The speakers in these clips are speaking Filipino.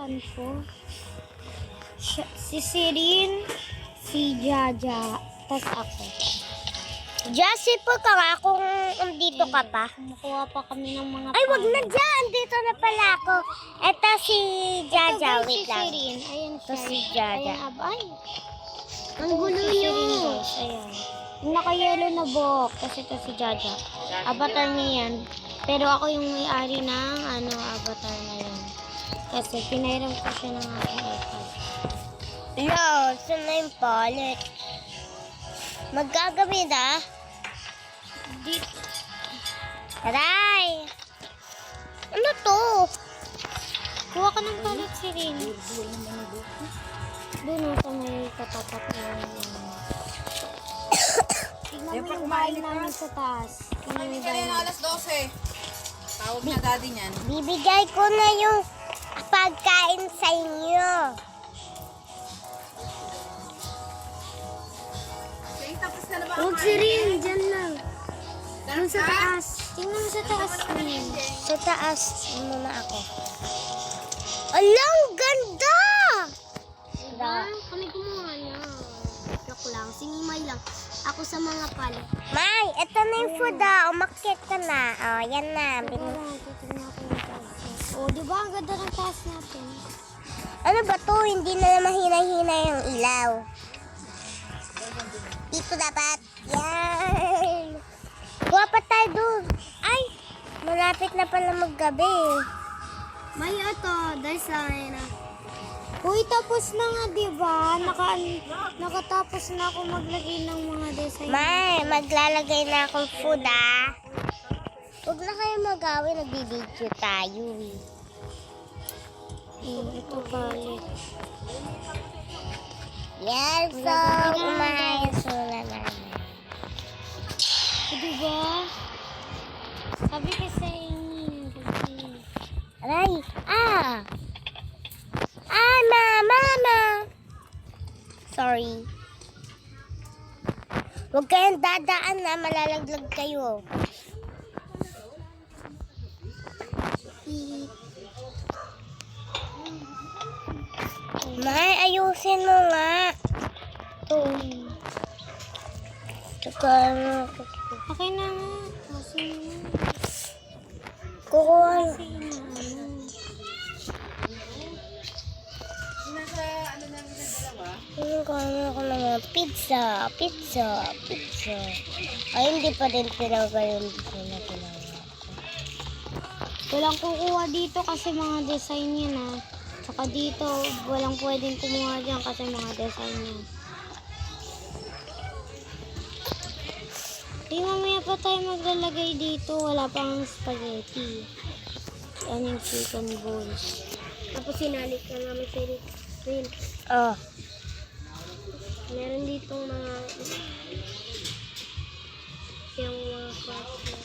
laruan ko. Si Sirin, si Jaja, tas ako. Jessie po ka nga kung dito ka pa. Kumukuha pa kami ng mga Ay, wag na dyan. Dito na pala ako. Ito si Jaja. Wait lang. Sirin. Ayan Ito siya. si Jaja. Ayan, ay. Ang gulo Si Sirin, yun. guys. Ayan. Yung naka-yellow na buhok. Kasi ito si Jaja. Avatar niya yan. Pero ako yung may-ari ng avatar na yan. Kasi pinairam ko siya ng aking iPad. Yo, saan na yung palit? Magkagabi na? Dito. Taray! Ano to? Kuha ka ng palit, Sirin. Doon sa may katapat na yan. Tignan mo yung bahay namin sa taas. Tignan mo yung bahay namin. Alas 12. Tawag na daddy niyan. Bibigay ko na yung pagkain sa inyo. Okay, tapos na naman. Huwag, Sirin. Diyan lang. Doon sa taas. Tingnan mo sa taas, Sirin. Sa taas muna ako. Alang ganda! Diba? Kami kumuha niya. Joke lang. Sinimay lang. Ako sa mga palit. May, ito na yung food ah. Umakyat ka na. Oh, yan na. Titignan ko yung taas. O, diba? Ang ganda ng taas natin. Ano ba to? Hindi na mahina-hina yung ilaw. Dito dapat. Yan. Kuha pa tayo doon. Ay, malapit na pala maggabi. May ito. Design. Uy, tapos na nga, diba? Nakatapos na ako maglagay ng mga design. May, maglalagay na akong food ah. Huwag na kayo mag-away. Nagbibideo tayo eh. Ito palit. Yan, so, umayos muna namin. Diba? Sabi ko sa inyo. Aray! Ah! Ah, mama! Sorry. Huwag kayong dadaan na, malalaglag kayo. May, ayusin mo nga. Ito. Tsaka, Okay na nga. Kasi kukuha. Nasa ano namin na dalawa? Kukuha ako ng mga pizza. Ay, hindi pa din tinanggal yung dito na tinanggal. walang kukuha dito kasi mga design yan ha. Saka dito, walang pwedeng kumuha dyan kasi mga design yan. Di mamaya pa tayo maglalagay dito. Wala pang spaghetti. Yan yung chicken balls. Tapos sinalik na namin sa rin. Oh. Meron ditong mga yung mga parts na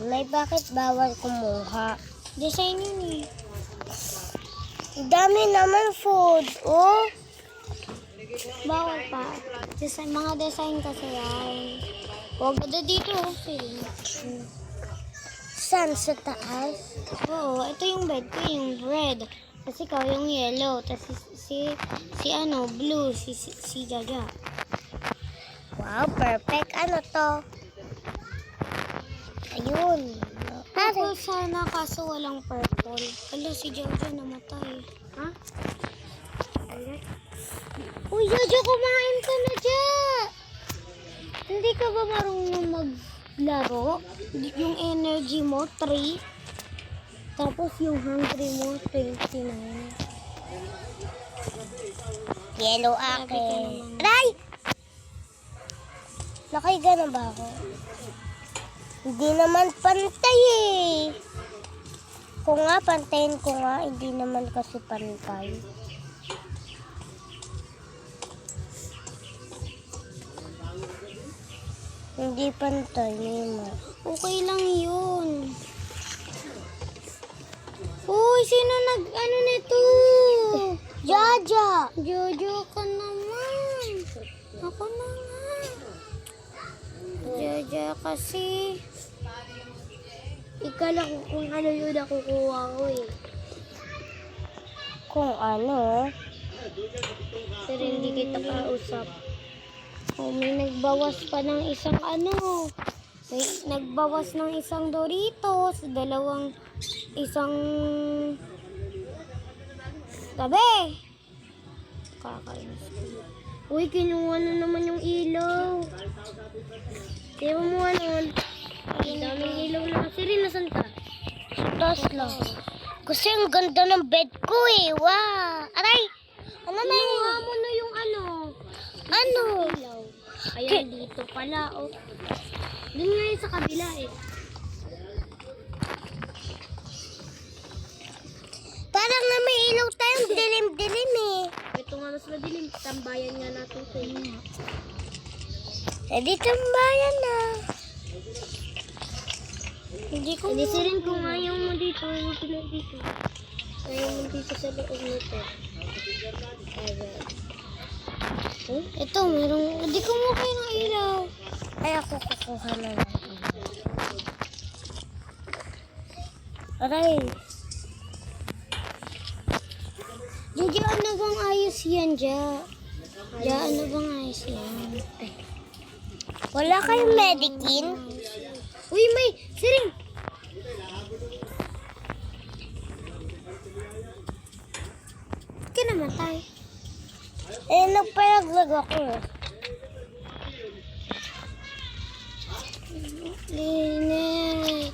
May bakit bawal kumuha? design yun eh. Dami naman food. Oh. Bawal pa. Design, mga design kasi yan. Huwag na dito. Okay. Saan? Sa taas? Oo, ito yung bed ko, yung red. Kasi ikaw yung yellow. Tapos si blue, si Jaja. Wow, perfect. Ano to? Ayun. Purple sana kaso walang purple. Hala, si Jaja namatay. Ha? Uy, Jaja, kumain ka na, Ja! Hindi ka ba marunong maglaro? Yung energy mo, 3. Tapos yung hungry mo, 29. Yellow Sabi ka akin. naman. Aray! Nakahiga na ba ako? Hindi naman pantay eh. Kung nga, pantayin ko nga. Hindi naman kasi pantay. Hindi pantay, Nima. Okay lang yun. Uy, sino ano nito? Jaja! Jojo ka naman. Ako na nga. Diyan kasi. Ikala ko kung ano yun nakukuha ko eh. Kung ano? Pero hindi kita kausap. Oh, may nagbawas pa ng isang ano. May nagbawas ng isang Doritos. Isang tabi. Kakainis ko. Uy, kinuha na naman yung ilaw. Di ba mo ano? Ang daming ilaw na. Si Rin, nasan ka? Taas lang. Kasi ang ganda ng bed ko eh. Wow! Aray! Ano na yun? Kinuha mo na yung ano. Ano? Ilaw. Ayan, dito pala. Oh. Dun nga yun sa kabila eh. Parang na may ilaw tayong dilim-dilim eh. Ito nga mas madilim. Tambayan nga natin ito. Eh di tambayan na. Hindi sirin kung ayaw mo dito. Ayaw mo dito. Ayaw mo dito sa loob nito. Ayan. Oh, ito, merong... Hindi ko mo kayo ng ilaw. Ay ako kukuha na lang. Aray! Diya, ano bang ayos yan, Diya? Diya, ano bang ayos yan? Wala kayong Medikin? Uy, may... Siring! Ba't ka namatay? Eh, nagpalaglag ako. Linet.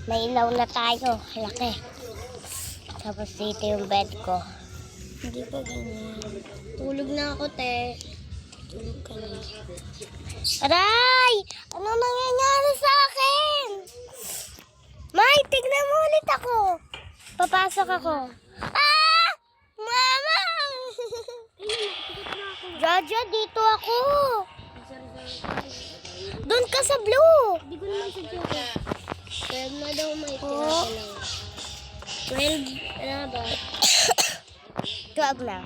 May ilaw na tayo. Laki. Tapos dito yung bed ko. Hindi pa ganyan. Tulog na ako, te. Tulog ka na. Aray! Ano nangyayari sa akin? May, tignan mo ulit ako. Papasok ako. Ah! Mama! Jojo, dito ako. Doon ka sa blue. Hindi ko naman sadya ko. 12 na daw may Oh. tira lang. 12, ano ba? 12 na.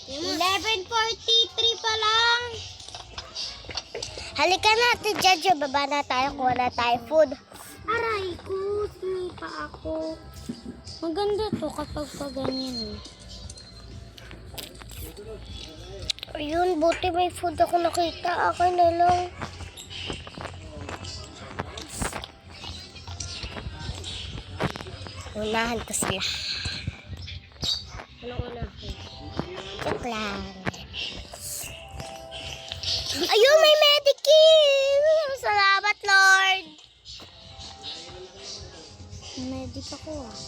11:43 pa lang. Halika na, Ate Jojo. Baba na tayo. Kuha na tayo food. Aray ko, sinipa ako. Maganda to kapag pa ganyan eh. Ayun, buti may food ako nakita. Akin na lang. Unahan ko sila. Ano una ako? Joke lang. Ayun, may Medikin! Salamat, Lord! Medic ako ah.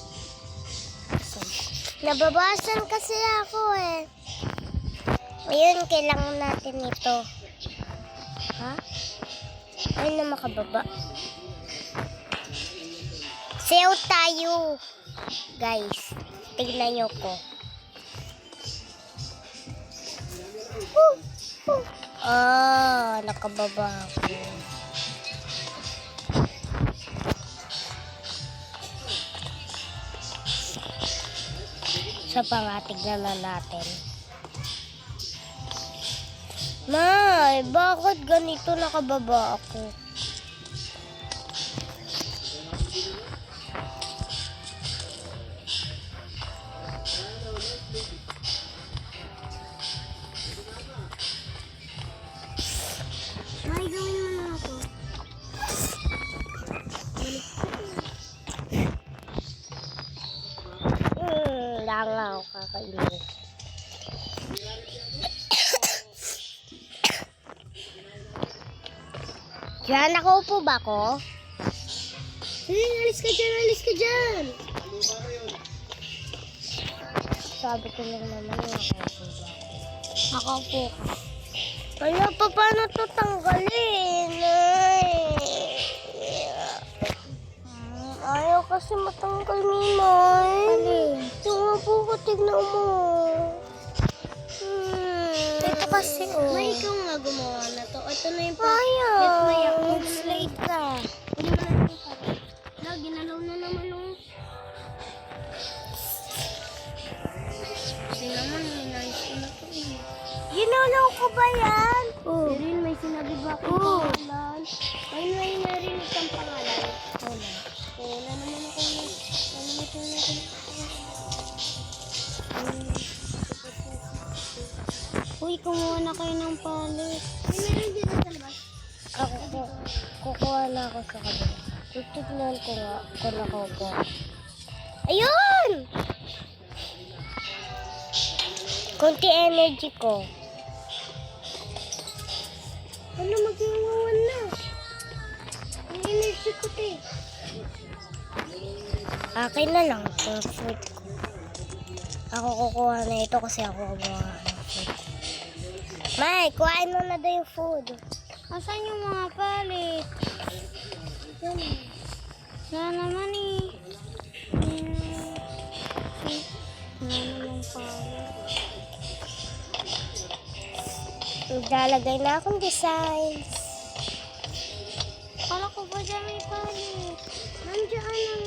Nababasan kasi ako eh. Ayun, kailangan natin ito. Ha? Ayun na makababa. Sayo tayo. Guys, tignan nyo ko. Nakababa ako. Sa pangatignan na natin. May, bakit ganito nakababa ako? May gawin mo na ako. Langaw, kakainis. Diyan, nakaupo ba ako? Sige, alis ka dyan, alis ka dyan. Sabi ko lang naman nakaupo ba ako. Nakaupo ka. Wala pa, paano ito tanggalin? Ay. Ayaw kasi matanggal ni May. Alin? Yung nga po ko, tignan mo. Ito kasi, may ikaw nga gumawa na to. Ito na yung Ayaw. Ito na yung Mag-slate ka. Hindi mo na yung pati. Wala, ginalaw na naman yung... Hindi naman, nice ko na to eh. Ginulaw ko ba yan? Oh. Rin, may sinabi ba akong pangalan? May narinig kang pangalan. Wala. Wala naman ako yung... Ano mo ito natin? Uy, kumuha na kayo ng palit. May meron dito sa labas. Ako po. Kukuha na ako sa kabila. Titignan ko nga kung nakukuha. Ayun! Konti energy ko. Ano, mag-iwan na. Ang energy ko, te. Akin na lang itong food ko. Ako kukuha na ito kasi ako kukuha ng food. May, kuhain mo na daw yung food. Asan yung mga palit? Yan. Wala naman eh. Wala naman palit. Maglalagay na akong designs. Kala ko ba dyan may palit? Nandiyan ang...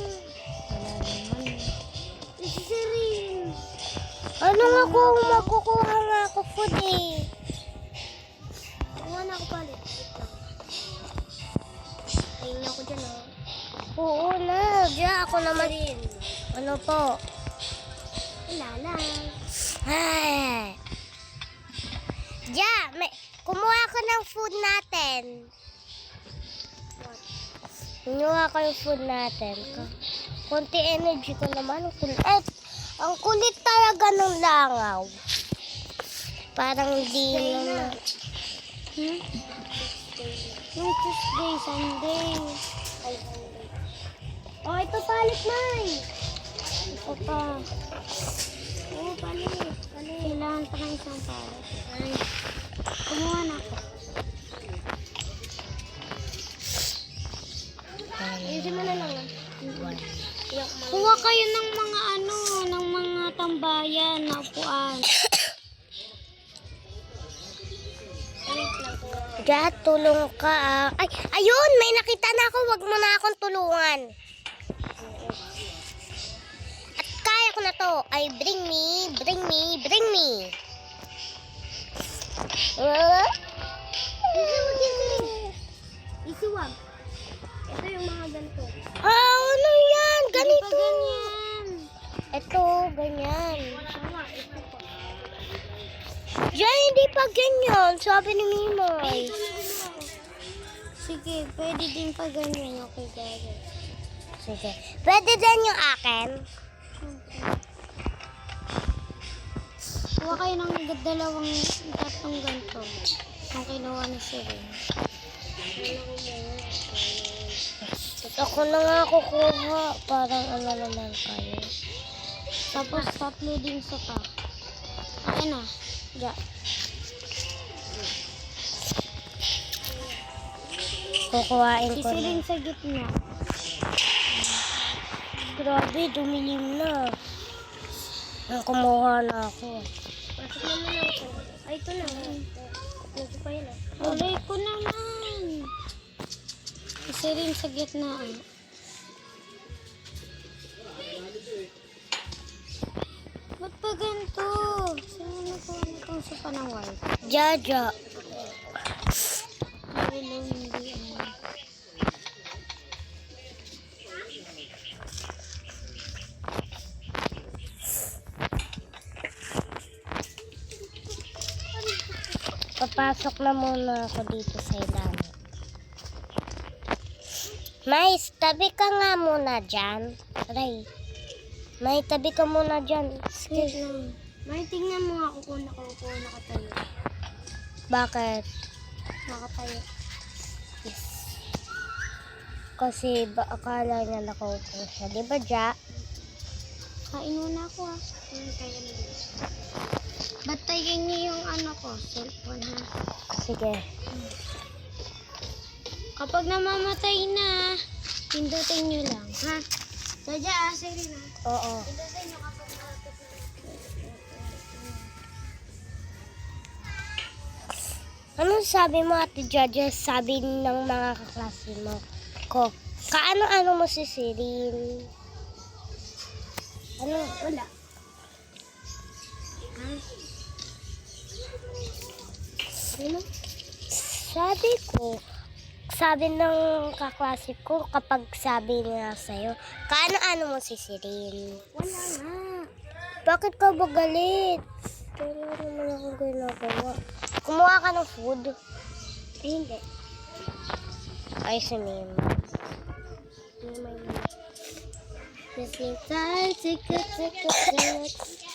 Wala naman eh. Isirin. Ano nga kung makukuha nga ako food eh. Kuha na ako palit. Ayun ako dyan oh. Oo na. Diyan ako naman. Ano po? Wala lang. Ay. Diyan. Kumuha ko ng food natin. Kumuha ko yung food natin. Konti energy ko naman. Ang kulit talaga ng langaw. Parang hindi naman. Yung Tuesday, Sunday. Ay, oh, ito palit na. Ito pa. Oo, palit. Kailangan pa ng isang palit. Ay. Kumuha na ako. Ayusin mo na lang. Kuha kayo ng mga ng mga tambayan na upuan. Diyan, tulong ka ah. Ay, ayun! May nakita na ako. Wag mo na akong tulungan. At kaya ko na to. Ay, bring me, bring me, bring me. Isuwag. Ito yung mga ganito. Ah, ano yan? Hindi pa Ganito. ganyan. Ito, ganyan. Tama, ito pa. Diyan, hindi pa ganyan. Sabi ni Mimoy. Ito na din ako. Sige, pwede din pa ganyan. Okay, guys. Sige. Pwede din yung akin. Kuha kayo ng dalawang tatlong ganito. Ang kinuha ni Siren. Ako na nga kukuha. Parang ano naman kayo. Tapos tatlo din sa pack. Akin na. Diyan. Kukuhain Si ko na. Siren sa gitna. Grabe, dumilim na. Kumuha na ako. Pasok naman ako. Ay, ito na. Ito pa yun. Ulay ko naman. Si Siren sa gitna. Ba't pa ganito? Sino na po itong sopa ng white? Jaja. Hello, hindi ano. Papasok na muna ako dito sa ilalim. Mais, tabi ka nga muna dyan. Aray. May, tabi ka muna dyan. Wait Excuse. lang. May tingnan mo nga kung nakatayo. Bakit? Nakatayo. Kasi akala niya nakaupo siya. Di ba, Ja? Kain muna ako ah. Kaya na dito. Batayin niyo yung ano ko, cellphone ha. Sige. Kapag namamatay na, pindutin niyo lang ha. Sadya ah, Serena. Oo. Pindutin niyo kapag namamatay. Anong sabi mo, Ate Jaja? Sabi ng mga kaklase mo ko. Kaano-ano mo si Sirin? Ano? Wala. Ano? Sabi ng kaklase ko, kapag sabi niya sa'yo, kaano-ano mo sisirin? Wala nga. Bakit ka ba galit? Kailan naman akong ginagawa? Kumuha ka ng food. Ay, hindi. Ay, si Mima.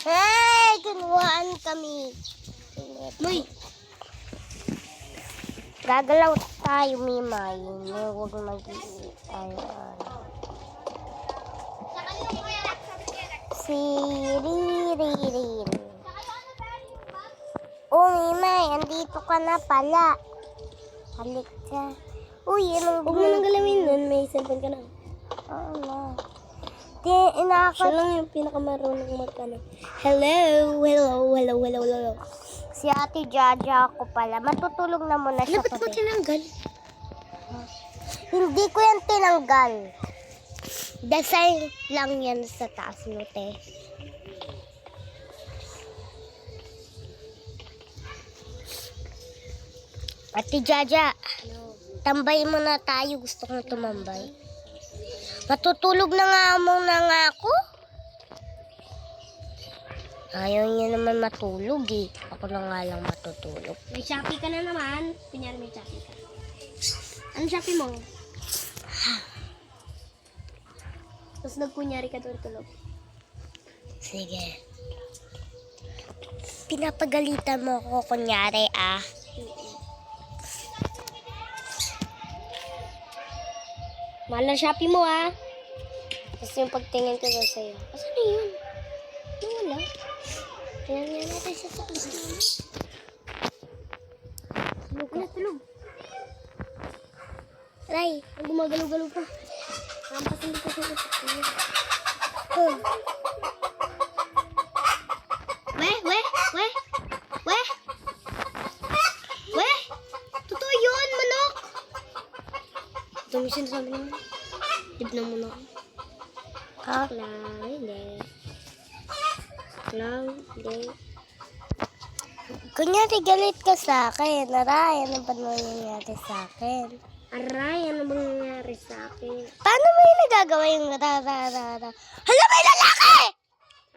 Hey! Kinuhaan kami. Uy! Gagalaw tayo, Mima. Yun, huwag mag-iit tayo. Si Ririn. Oh, Mima, andito ka na pala. Halik ka. Uy, anong Huwag mo nang galawin nun. May cellphone ka na. Oo na. Siya lang yung pinakamarunong magkano. Hello! Hello! Hello! Hello! Hello! Si Ate Jaja ako pala. Matutulog na muna siya Dapat mo tinanggal. Hindi ko yan tinanggal. Design lang yan sa taas mo, te. Ate Jaja, tambay mo na tayo. Gusto kong tumambay. Matutulog na nga ako. Ayaw niya naman matulog eh. Ako na nga lang matutulog. May Shopee ka na naman. Kunyari may Shopee ka. Anong Shopee mo? Tapos nagkunyari ka tulog. Sige. Pinapagalitan mo ako kunyari ah. Mahal na Shopee mo ah. Tapos yung pagtingin ko daw sa'yo. Asan na yun? Yung wala. Tingnan nga natin siya sa kasama. Tulog ka. Tulog. Aray, ang gumagalaw-galaw pa. Kampas hindi ko siya. We! Totoo yun, manok! Ito mo sinasabi naman. Dib na muna ako. Ha? Hindi. Kunyari galit ka sa akin. Aray, ano ba nangyayari sa akin? Aray, ano bang nangyari sa akin? Paano mo yung nagagawa yung rararara? Hala, may lalaki!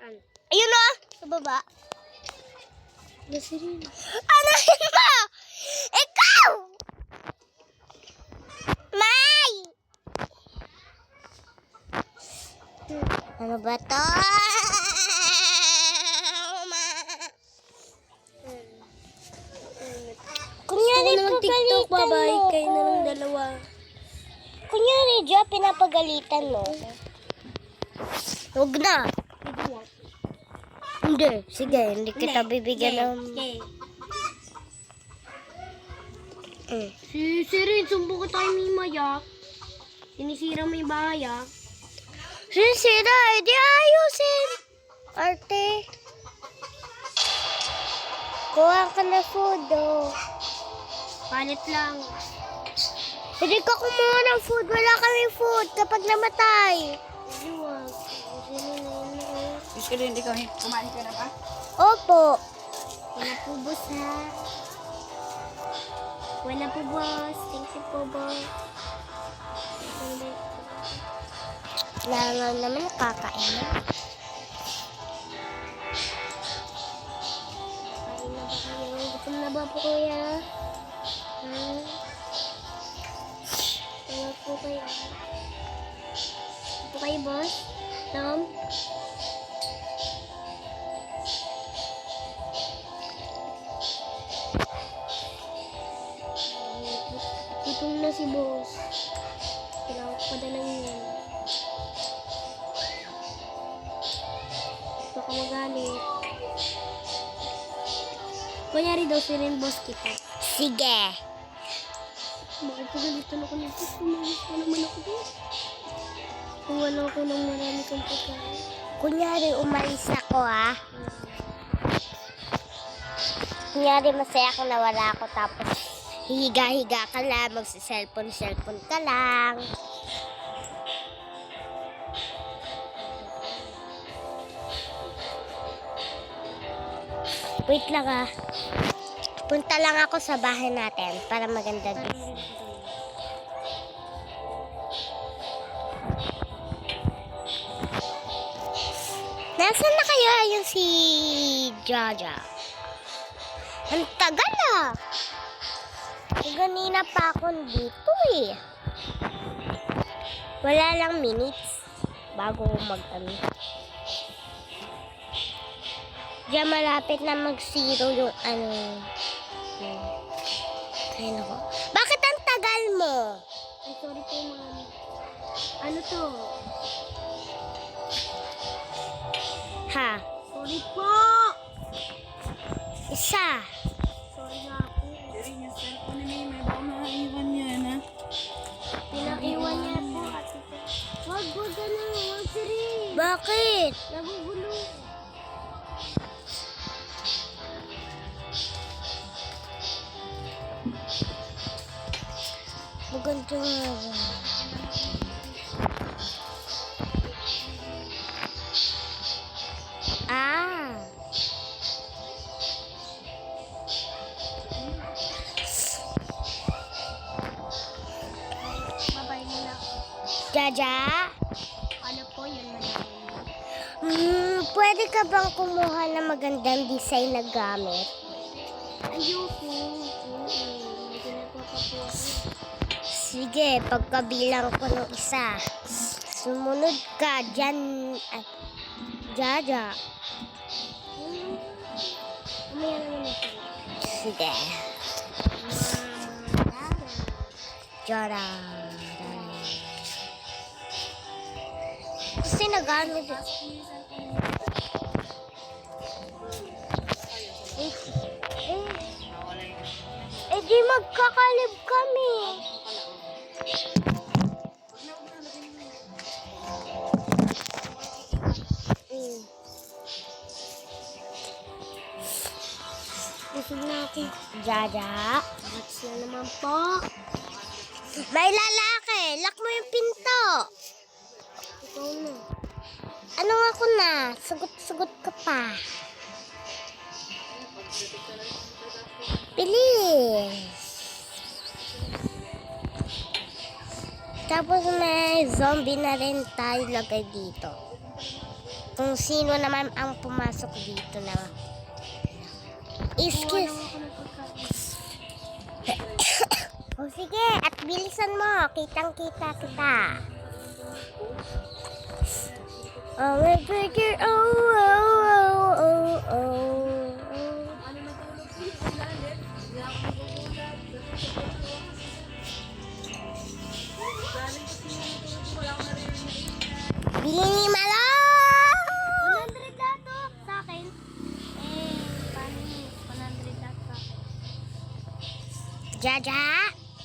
Ano? Ayun o, sa baba. Nasirin. Anahin mo! Ikaw! May! Ano ba to? Kunyari, Gusto ko ng TikTok, babay. Kayo na ng dalawa. Kunyari, Jo, pinapagalitan mo. Huwag na. Hindi. Sige, hindi kita bibigyan ng... Si Sirin, sumbong ka tayo ni Maya. Sinisira mo yung bahay ah. Sinsira, edi ayusin. Arte. Kuha ka na food, oh. Palit lang. Hindi ka kumuha ng food. Wala kami food kapag namatay. Luwag. Usually, hindi ka kumain ka na ba? Opo. Wala po, boss ha. Wala po, boss. Thank you po, boss. Langan naman nakakain na. Kain na ba kayo? Gutom na ba po, kuya? Ha? Wala po kayo. Ito kayo, boss? Tom? Gutom na si boss. Kailangan ko padala niya. Baka magalit. Kunyari daw si rin boss kita. Sige. Bakit pagalitan ako nito? Pumalis pa naman ako doon. Kung wala ako ng marami kang pagkain. Kunyari, umalis ako, ah. Kunyari, masaya ako na wala ako. Tapos, higa-higa ka lang. Magsa-cellphone ka lang. Wait lang, ah. Punta lang ako sa bahay natin para maganda dito. Nasaan na kaya yung si Jaja? Ang tagal ah. Ganina pa ako dito eh. Wala lang minutes bago mag-ano. Diyan malapit na mag-zero yung ano. Ayun ako. Bakit ang tagal mo? Ay, sorry po, ma'am. Ano to? Ha? Sorry po! Isa. Sorry nga po. Pero yung cellphone ni Mimi, baka makaiwan yan, ha? Pinakiwan niya po. Wag ano. Wag siri. Bakit? Nagugulo. Maganda nga. Ah. Babay nila. Jaja? Ano po yun, madam? Pwede ka bang kumuha ng magandang design na gamit? Ayoko. Hindi na po pa po ako. Sige, pagkabilang ko ng isa. Sumunod ka dyan. Ay, Jaja. Umaya naman ito. Sige. Jaja. Kasi nag-ano din. Eh di magkakalib kami. Busog na ako. Jaja. Mats na naman po. May lalaki. Lock mo yung pinto. Ikaw na. Ano ako na? Sugot-sugot ka pa. Bilis. Tapos may zombie na rin tayo lagay dito. Kung sino naman ang pumasok dito na. Excuse. O sige, at bilisan mo. Kitang-kita kita. Oh, my burger. Oh, oh, oh, oh, oh. Bili ni Malo! 100 lato sa akin. Paano yun? 100 lato sa akin. Jaja,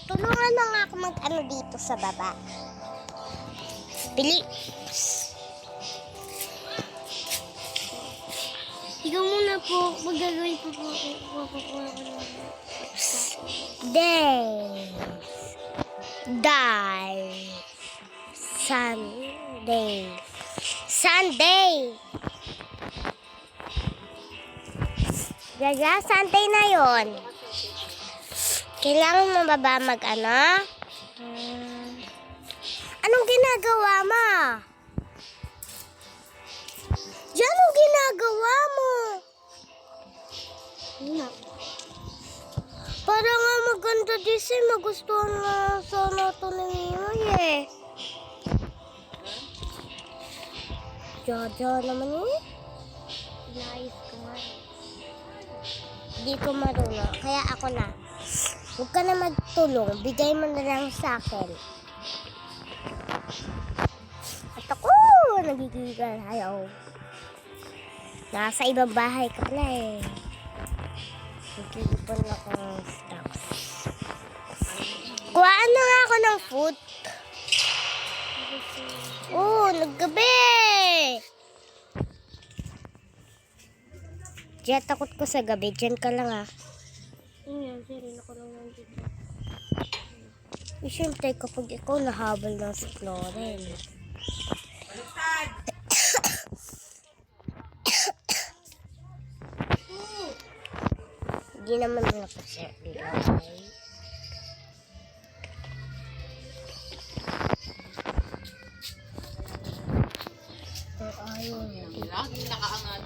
tulungan mo nga ako mag-ano dito sa baba. Bili. Ikaw muna po. Magagawin po po. Kukuha ko lang. Days. Die. Sunday. Sunday. Jaja, Sunday na yon. Kailangan mo ba mag-ano? Anong ginagawa mo? Diyan, anong ginagawa mo? Ano? Para nga maganda design, magustuhan nga sana ito ni Mimoy eh. Jaja naman eh. Naayos ko nga. Hindi ko marunong, kaya ako na. Huwag ka na magtulong, bigay mo na lang sa akin. At ako, nagigigal ayaw. Nasa ibang bahay ka na eh. Nag-iipon ako ng stocks. Kuhaan na nga ako ng food. Oo, naggabi. Diyan, takot ko sa gabi. Diyan ka lang ah. Yun yan, sirin ako lang nandito. Eh, siyempre, kapag ikaw nahabol ng si Floren. Hindi naman nakaset ilagay. Ayaw niya. Laging nakaangat.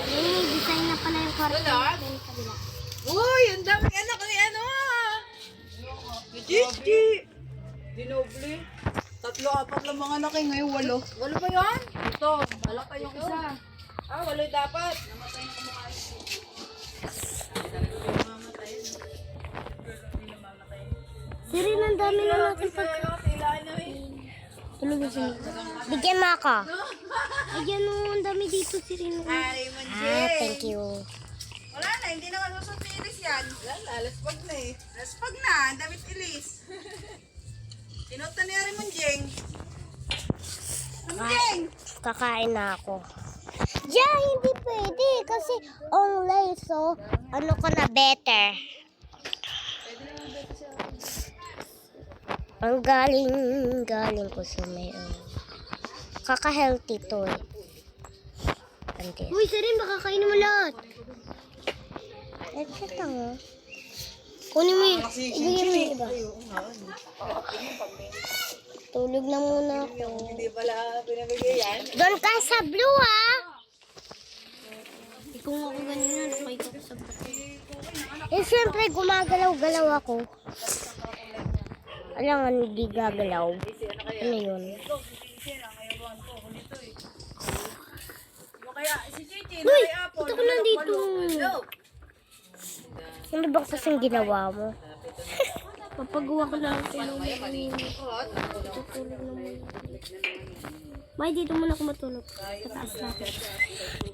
May design na pala yung kwarto. Wala. Sa kabila. Uy, ang daming anak ni ano ah. Gigi. Dinoble. 3-4 lang mga anak eh. Ngayon 8. 8 ba yan? Ito. Malak kayong isa. 8 dapat. Namatay na kumakain. Siri, ang dami na natin pag... Tulog na siya. Bigyan mo ako. Ayan o, ang dami dito, Siri. Ay, Thank you. Wala na, hindi na kasusot ni Ilis yan. Wala na, laspag na eh. Laspag na, ang damit Ilis. Sinota ni Ari Munjeng. Munjeng! Kakain na ako. Yeah, hindi pwede. Kasi online, so ano ko na better. Ang galing ko sa may kaka-healthy to eh. Ante. Uy, Siri, baka kainin mo lahat. Ito lang oh. Kunin mo yun. Ibigay mo yung iba. Tulog na muna ako. Hindi pala pinabigay yan. Doon ka sa blue ha. Kung ako ganyan, okay ka sa Eh, siyempre, gumagalaw-galaw ako. Alam nga, hindi gagalaw. Ano yun? Kaya si Chichi, Uy, kay Apple. ito ko nandito. Ano ba kasing ginawa mo? Papagawa ko lang ito ng tutulog na muna. May, dito muna ako matulog. Sa taas natin.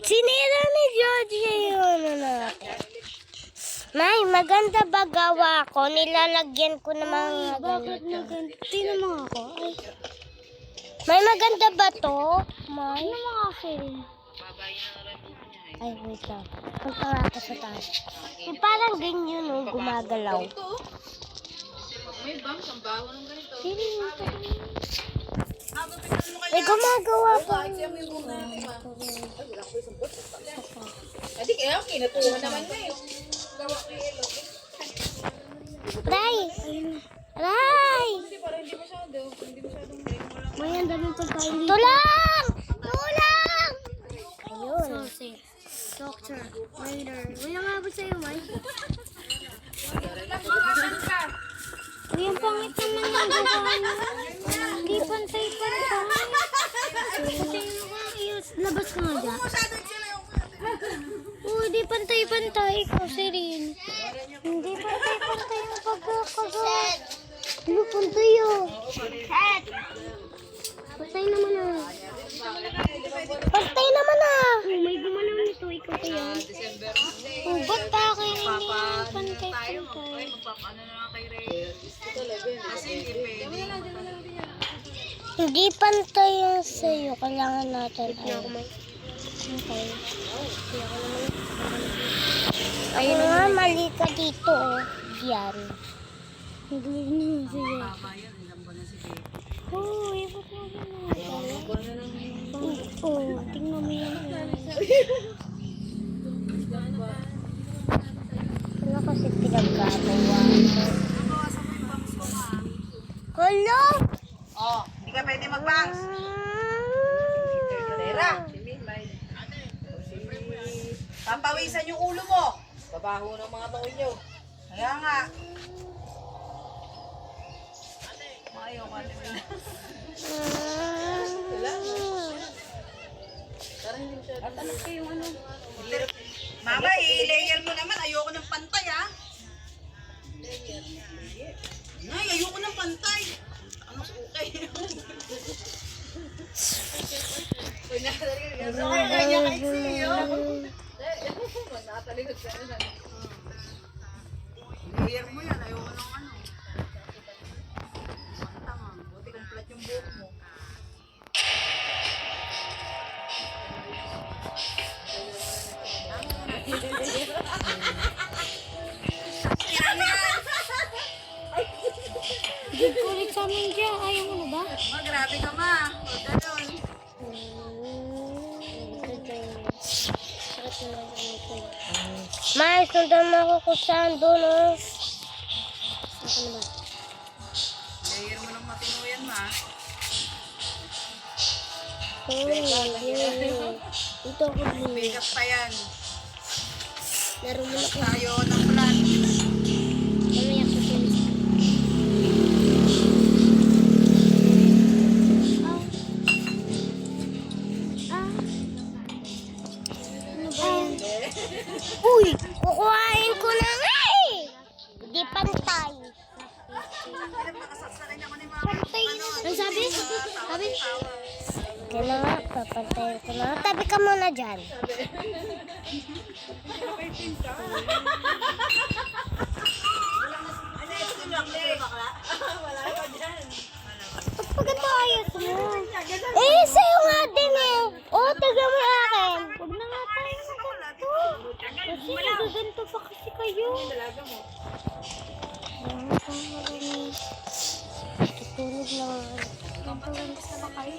Sinira ni Georgie yung ano natin. May, maganda ba gawa ko? Nilalagyan ko ng mga Bakit ganito. na ganito? Tingnan mo nga ako. Ay, May maganda ba to? May? ano mga Siri? Ay, wait lang. Punta nga ako sa taas. Eh, parang ganyan oh, gumagalaw. May bangs, ang baho ng ganito. Siri, Tingnan mo kaya. may gumagawa pa. Siya may bunga natin, ma. Adi kaya, kinatuhan naman na eh. Ray! Ray! Hindi, parang hindi masyado. Hindi masyadong galing mo lang. May, ang daming pagkain dito. Tulang! Tulang! Ayun. Sausage. Doctor. Waiter. Wala nga ba sa'yo, May? Uy, ang pangit naman ng gawa niya. Hindi pantay-pantay. Pati yung ayos. Labas ka nga dyan. Masyadong sila yung Uy, di pantay-pantay. Ikaw, Sirin. Hindi pantay-pantay yung pagkakagawa. Ano pantay yun? Pantay naman ah. Pantay naman ah! Oh, may gumalaw nito. Ikaw pa yan. Oh, ba't pa kayo hindi pantay-pantay? Magpapaano na lang kay Ray. Kasi hindi pwede. Hindi pantay yung sa'yo. Kailangan natin. Okay. Ako nga, mali ka dito oh. Yan. Naglag na. Sige. Bayan, ilang ba na si Ray? Oh, ibot mo na. Oh, tingnan mo yan. Ano kasi pinagkagawa ko? Hello? Oh, hindi ka pwede mag-bangs. Tera. Papawisan yung ulo mo. Babaho ng mga taon nyo. Kaya nga. Ayaw ka nila. At ano kayo ano? Mama, i-layer mo naman. Ayoko ng pantay ha. Nay, ayoko ng pantay. Ano okay? Uy, nakatalikod ka. So, kaya kaiksi yun. Nakatalikod ka na. Layer mo yan. Ayoko ng ano. Tama. Buti kong flat yung buhok mo. Good kulit sa amin dyan. Ayaw mo na ba? Ma, grabe ka ma. O, ganun. Ma, sundan mo ako kung saan doon, oh. Ako na ba? Layer mo ng matino yan, ma. Ito ako din. Bigat pa yan. Laro mo na ko. Tayo ng plan. Mamaya ko din. Ano ba yan? Uy! Kukuhain ko na nga eh! Hindi pantay. Ano sabi? Sabi? Kaya na nga, papantayin ko na. Tabi ka muna dyan. Pag ganito ayos mo. Eh, sa'yo nga din eh. Oh, taga mo yung akin. Huwag na nga tayo ganito. Kasi nagaganto pa kasi kayo. Tutulog lang. Ganto pa kayo.